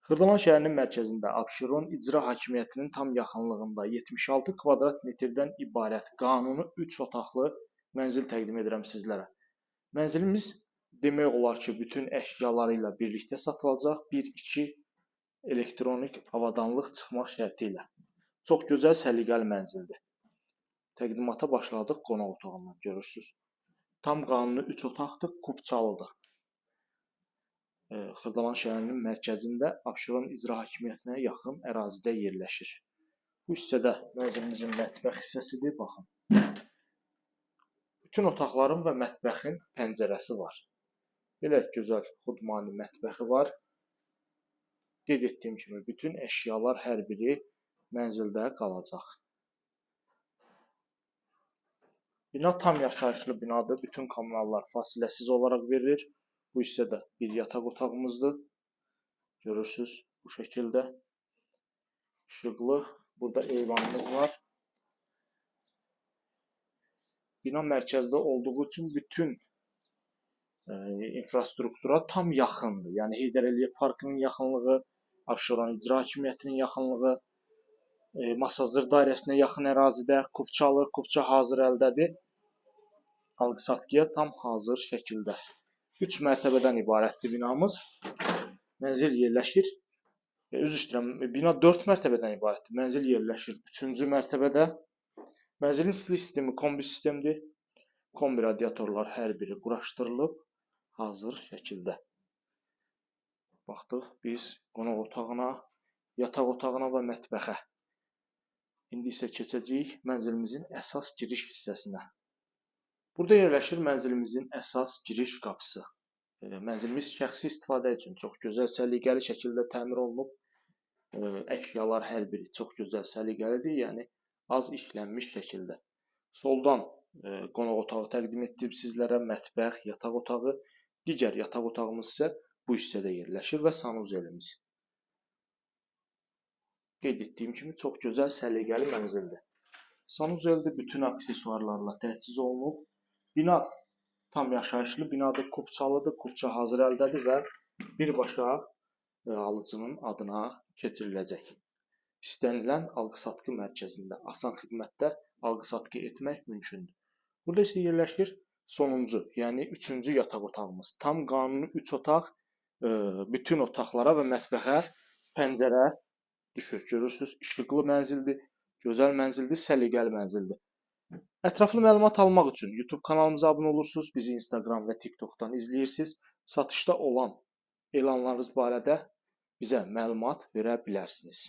Xırdalan şəhərinin mərkəzində Abşeron İcra Hakimiyyətinin tam yaxınlığında 76 kvadrat metrdən ibarət qanuni 3 otaqlı mənzil təqdim edirəm sizlərə. Mənzilimiz demək olar ki, bütün əşyaları ilə birlikdə satılacaq 1-2 elektronik avadanlıq çıxmaq şərti ilə. Çox gözəl, səliqəli mənzildir. Təqdimata başladıq qonaq otağından, görürsünüz. Tam qanuni 3 otaqdır, kubçalıdır. Xırdalan şəhərinin mərkəzində Abşeron İcra Hakimiyyətinə yaxın ərazidə yerləşir. Bu hissədə mənzilimizin mətbəx hissəsidir, baxın. Bütün otaqların və mətbəxin pəncərəsi var. Belə gözəl xudmani mətbəxi var. Qeyd etdiyim kimi, bütün əşyalar hər biri mənzildə qalacaq. Bina tam yaşayışlı binadır. Bütün kommunallar fasiləsiz olaraq verilir. Bu hissədə bir yataq otağımızdır. Görürsünüz bu şəkildə. İşıqlı. Burada eyvanımız var. Bina mərkəzdə olduğu üçün bütün infrastruktura tam yaxındır. Yəni Heydər Əliyev Parkının yaxınlığı, Abşeron İcra Hakimiyyətinin yaxınlığı, Masazır dairəsinə yaxın ərazidə, Kubça hazır əldədir. Alqı-satqıya tam hazır şəkildə. 3 mərtəbədən ibarətdir binamız. Mənzil yerləşir. Üzr istəyirəm, bina 4 mərtəbədən ibarətdir. Mənzil yerləşir 3-cü mərtəbədə. Mənzilin istilik sistemi kombi sistemdir. Kombi radiatorlar hər biri quraşdırılıb hazır şəkildə. Baxdıq biz qonaq otağına, yataq otağına və mətbəxə. İndi isə keçəcəyik mənzilimizin əsas giriş hissəsinə. Burada yerləşir mənzilimizin əsas giriş qapısı. Mənzilimiz şəxsi istifadə üçün çox gözəl, səliqəli şəkildə təmir olunub. Əşyalar hər biri çox gözəl, səliqəlidir, yəni az işlənmiş şəkildə. Soldan qonaq otağı təqdim etdim sizlərə, mətbəx, yataq otağı. Digər yataq otağımız isə bu hissədə yerləşir və sanuzelimiz. Qeyd etdiyim kimi çox gözəl, səliqəli mənzildir. Sanuzeldir, bütün aksesuarlarla təchiz olunub. Bina tam yaşayışlı binadır, kubçalıdır, kubça hazır əldədir və birbaşa alıcının adına keçiriləcək. İstənilən alqı-satqı mərkəzində asan xidmətdə alqı-satqı etmək mümkündür. Burada isə yerləşir sonuncu, yəni 3-cü yataq otağımız. Tam qanuni 3 otaq, bütün otaqlara və mətbəxə pəncərə düşür. Görürsünüz, işıqlı mənzildir, gözəl mənzildir, səliqəli mənzildir. Ətraflı məlumat almaq üçün YouTube kanalımıza abunə olursunuz, bizi Instagram və TikTokdan izləyirsiniz. Satışda olan elanlarınız barədə bizə məlumat verə bilərsiniz.